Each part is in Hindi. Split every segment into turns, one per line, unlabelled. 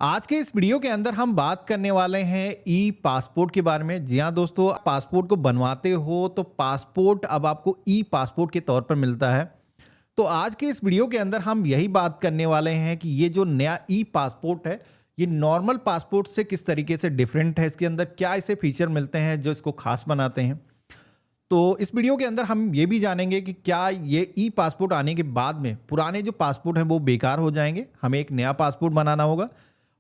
आज के इस वीडियो के अंदर हम बात करने वाले हैं ई पासपोर्ट के बारे में। जी हाँ दोस्तों, पासपोर्ट को बनवाते हो तो पासपोर्ट अब आपको ई पासपोर्ट के तौर पर मिलता है। तो आज के इस वीडियो के अंदर हम यही बात करने वाले हैं कि ये जो नया ई पासपोर्ट है, ये नॉर्मल पासपोर्ट से किस तरीके से डिफरेंट है, इसके अंदर क्या ऐसे फीचर मिलते हैं जो इसको खास बनाते हैं। तो इस वीडियो के अंदर हम ये भी जानेंगे कि क्या ये ई पासपोर्ट आने के बाद में पुराने जो पासपोर्ट हैं वो बेकार हो जाएंगे, हमें एक नया पासपोर्ट बनाना होगा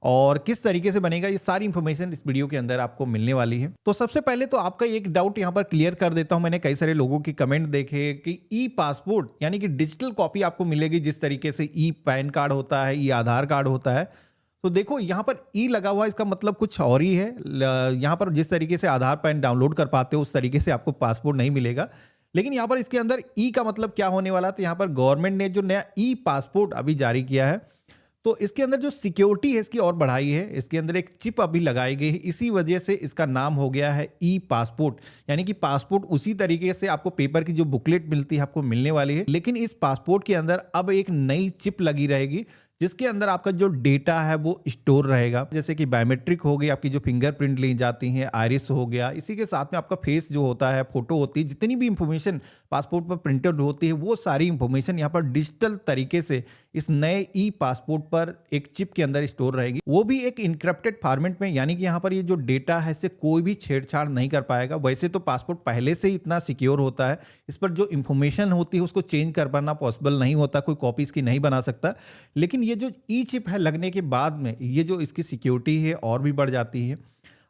और किस तरीके से बनेगा। ये सारी इंफॉर्मेशन इस वीडियो के अंदर आपको मिलने वाली है। तो सबसे पहले तो आपका एक डाउट यहाँ पर क्लियर कर देता हूँ। मैंने कई सारे लोगों की कमेंट देखे कि ई पासपोर्ट यानी कि डिजिटल कॉपी आपको मिलेगी, जिस तरीके से ई पैन कार्ड होता है, ई आधार कार्ड होता है। तो देखो यहाँ पर ई लगा हुआ है, इसका मतलब कुछ और ही है। यहाँ पर जिस तरीके से आधार पैन डाउनलोड कर पाते हो उस तरीके से आपको पासपोर्ट नहीं मिलेगा। लेकिन यहाँ पर इसके अंदर ई का मतलब क्या होने वाला, तो यहाँ पर गवर्नमेंट ने जो नया ई पासपोर्ट अभी जारी किया है, तो इसके अंदर जो सिक्योरिटी है इसकी और बढ़ाई है। इसके अंदर एक चिप अभी लगाई गई है, इसी वजह से इसका नाम हो गया है ई पासपोर्ट। यानी कि पासपोर्ट उसी तरीके से आपको पेपर की जो बुकलेट मिलती है आपको मिलने वाली है, लेकिन इस पासपोर्ट के अंदर अब एक नई चिप लगी रहेगी जिसके अंदर आपका जो डेटा है वो स्टोर रहेगा। जैसे कि बायोमेट्रिक हो गई, आपकी जो फिंगरप्रिंट ली जाती हैं, आइरिस हो गया, इसी के साथ में आपका फेस जो होता है, फोटो होती है, जितनी भी इंफॉर्मेशन पासपोर्ट पर प्रिंटेड होती है वो सारी इंफॉर्मेशन यहाँ पर डिजिटल तरीके से इस नए ई पासपोर्ट पर एक चिप के अंदर स्टोर रहेगी, वो भी एक इनक्रिप्टेड फॉर्मेट में। यानी कि यहाँ पर ये जो डेटा है इससे कोई भी छेड़छाड़ नहीं कर पाएगा। वैसे तो पासपोर्ट पहले से ही इतना सिक्योर होता है, इस पर जो इंफॉर्मेशन होती है उसको चेंज कर पाना पॉसिबल नहीं होता, कोई कॉपी इसकी नहीं बना सकता। लेकिन ये जो ई चिप है लगने के बाद में ये जो इसकी सिक्योरिटी है और भी बढ़ जाती है।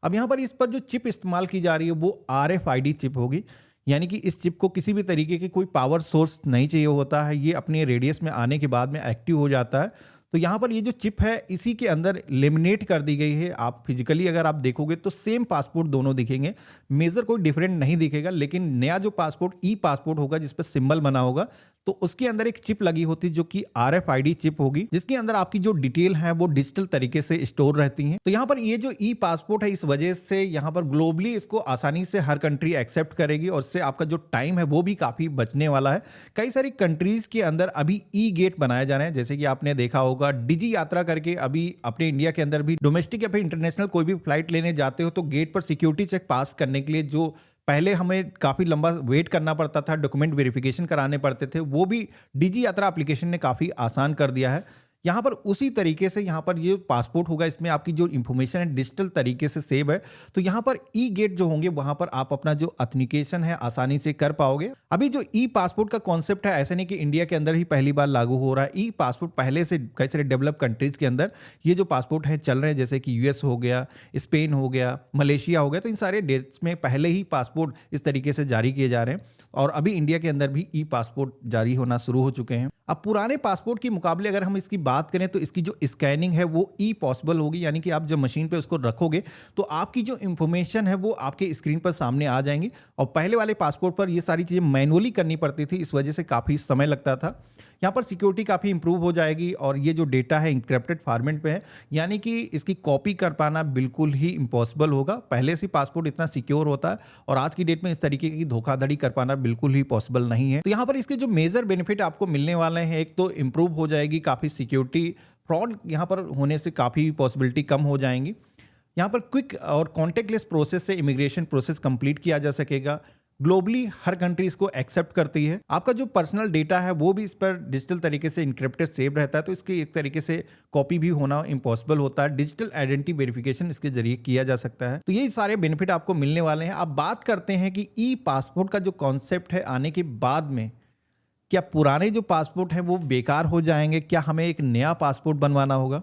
अब यहाँ पर इस पर जो चिप इस्तेमाल की जा रही है वो RFID चिप होगी। यानी कि इस चिप को किसी भी तरीके की कोई पावर सोर्स नहीं चाहिए होता है, ये अपने रेडियस में आने के बाद में एक्टिव हो जाता है। तो यहाँ पर ये जो चिप है इसी के अंदर लेमिनेट कर दी गई है। आप फिजिकली अगर आप देखोगे तो सेम पासपोर्ट दोनों दिखेंगे, मेजर कोई डिफरेंट नहीं दिखेगा। लेकिन नया जो पासपोर्ट ई पासपोर्ट होगा जिस पर सिंबल बना होगा, तो उसके अंदर एक चिप लगी होती है जो कि RFID चिप होगी, जिसके अंदर आपकी जो डिटेल है वो डिजिटल तरीके से स्टोर रहती हैं। तो यहाँ पर ये जो ई पासपोर्ट है इस वजह से यहाँ पर ग्लोबली इसको आसानी से हर कंट्री एक्सेप्ट करेगी और इससे आपका जो टाइम है वो भी काफी बचने वाला है। कई सारी कंट्रीज के अंदर अभी ई गेट बनाए जा रहे हैं, जैसे कि आपने देखा होगा डिजी यात्रा करके अभी अपने इंडिया के अंदर भी डोमेस्टिक या फिर इंटरनेशनल कोई भी फ्लाइट लेने जाते हो तो गेट पर सिक्योरिटी चेक पास करने के लिए जो पहले हमें काफ़ी लंबा वेट करना पड़ता था, डॉक्यूमेंट वेरिफिकेशन कराने पड़ते थे, वो भी डिजी यात्रा एप्लीकेशन ने काफ़ी आसान कर दिया है। यहाँ पर उसी तरीके से यहाँ पर ये पासपोर्ट होगा, इसमें आपकी जो इंफॉर्मेशन है डिजिटल तरीके से सेव है। तो यहाँ पर ई गेट जो होंगे वहाँ पर आप अपना जो ऑथेंटिकेशन है आसानी से कर पाओगे। अभी जो ई पासपोर्ट का कॉन्सेप्ट है, ऐसा नहीं कि इंडिया के अंदर ही पहली बार लागू हो रहा है। ई पासपोर्ट पहले से कई सारे डेवलप कंट्रीज के अंदर ये जो पासपोर्ट हैं चल रहे हैं, जैसे कि US हो गया, स्पेन हो गया, मलेशिया हो गया। तो इन सारे देश में पहले ही पासपोर्ट इस तरीके से जारी किए जा रहे हैं और अभी इंडिया के अंदर भी ई पासपोर्ट जारी होना शुरू हो चुके हैं। अब पुराने पासपोर्ट के मुकाबले अगर हम इसकी बात करें तो इसकी जो स्कैनिंग है वो ई पॉसिबल होगी। यानी कि आप जब मशीन पे उसको रखोगे तो आपकी जो इंफॉर्मेशन है वो आपके स्क्रीन पर सामने आ जाएंगी। और पहले वाले पासपोर्ट पर ये सारी चीज़ें मैनुअली करनी पड़ती थी, इस वजह से काफ़ी समय लगता था। यहाँ पर सिक्योरिटी काफ़ी इंप्रूव हो जाएगी और ये जो डेटा है इंक्रिप्टेड फॉर्मेट पे है, यानी कि इसकी कॉपी कर पाना बिल्कुल ही इम्पॉसिबल होगा। पहले से पासपोर्ट इतना सिक्योर होता है और आज की डेट में इस तरीके की धोखाधड़ी कर पाना बिल्कुल ही पॉसिबल नहीं है। तो यहाँ पर इसके जो मेजर बेनिफिट आपको मिलने वाले हैं, एक तो इंप्रूव हो जाएगी काफ़ी सिक्योरिटी, फ्रॉड यहाँ पर होने से काफ़ी पॉसिबिलिटी कम हो जाएंगी। यहाँ पर क्विक और कॉन्टेक्टलेस प्रोसेस से इमिग्रेशन प्रोसेस कंप्लीट किया जा सकेगा। ग्लोबली हर कंट्री इसको एक्सेप्ट करती है। आपका जो पर्सनल डेटा है वो भी इस पर डिजिटल तरीके से इनक्रिप्टेड सेव रहता है, तो इसकी एक तरीके से कॉपी भी होना इम्पॉसिबल होता है। डिजिटल आइडेंटिटी वेरिफिकेशन इसके जरिए किया जा सकता है। तो ये सारे बेनिफिट आपको मिलने वाले हैं। अब बात करते हैं कि ई पासपोर्ट का जो कॉन्सेप्ट है आने के बाद में क्या पुराने जो पासपोर्ट हैं वो बेकार हो जाएंगे, क्या हमें एक नया पासपोर्ट बनवाना होगा।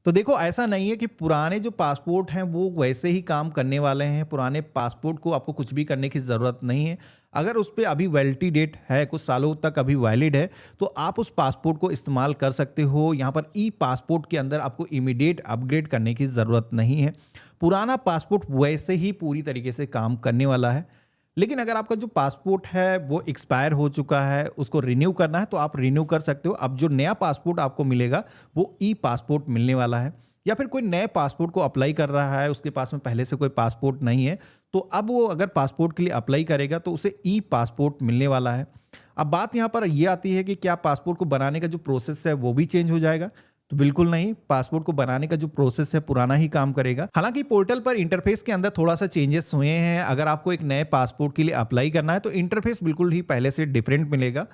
तो देखो ऐसा नहीं है कि पुराने जो पासपोर्ट हैं वो वैसे ही काम करने वाले हैं। पुराने पासपोर्ट को आपको कुछ भी करने की ज़रूरत नहीं है। अगर उस पर अभी वैलिडिटी डेट है, कुछ सालों तक अभी वैलिड है, तो आप उस पासपोर्ट को इस्तेमाल कर सकते हो। यहाँ पर ई पासपोर्ट के अंदर आपको इमीडिएट अपग्रेड करने की ज़रूरत नहीं है। पुराना पासपोर्ट वैसे ही पूरी तरीके से काम करने वाला है। लेकिन अगर आपका जो पासपोर्ट है वो एक्सपायर हो चुका है, उसको रिन्यू करना है तो आप रिन्यू कर सकते हो। अब जो नया पासपोर्ट आपको मिलेगा वो ई पासपोर्ट मिलने वाला है। या फिर कोई नए पासपोर्ट को अप्लाई कर रहा है, उसके पास में पहले से कोई पासपोर्ट नहीं है, तो अब वो अगर पासपोर्ट के लिए अप्लाई करेगा तो उसे ई पासपोर्ट मिलने वाला है। अब बात यहाँ पर ये आती है कि क्या पासपोर्ट को बनाने का जो प्रोसेस है वो भी चेंज हो जाएगा। तो बिल्कुल नहीं, पासपोर्ट को बनाने का जो प्रोसेस है पुराना ही काम करेगा। हालांकि पोर्टल पर इंटरफेस के अंदर थोड़ा सा चेंजेस हुए हैं। अगर आपको एक नए पासपोर्ट के लिए अप्लाई करना है तो इंटरफेस बिल्कुल ही पहले से डिफरेंट मिलेगा।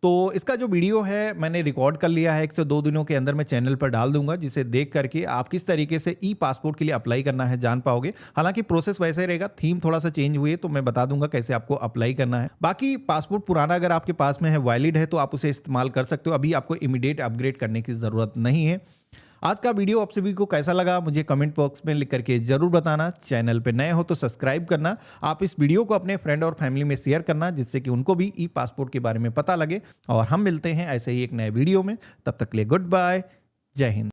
तो इसका जो वीडियो है मैंने रिकॉर्ड कर लिया है, 1 से 2 दिनों के अंदर मैं चैनल पर डाल दूंगा, जिसे देख करके आप किस तरीके से ई पासपोर्ट के लिए अप्लाई करना है जान पाओगे। हालांकि प्रोसेस वैसे ही रहेगा, थीम थोड़ा सा चेंज हुई है तो मैं बता दूंगा कैसे आपको अप्लाई करना है। बाकी पासपोर्ट पुराना अगर आपके पास में है, वैलिड है, तो आप उसे इस्तेमाल कर सकते हो। अभी आपको इमीडिएट अपग्रेड करने की जरूरत नहीं है। आज का वीडियो आप सभी को कैसा लगा मुझे कमेंट बॉक्स में लिख करके जरूर बताना। चैनल पे नए हो तो सब्सक्राइब करना। आप इस वीडियो को अपने फ्रेंड और फैमिली में शेयर करना, जिससे कि उनको भी ई पासपोर्ट के बारे में पता लगे। और हम मिलते हैं ऐसे ही एक नए वीडियो में। तब तक के लिए गुड बाय, जय हिंद।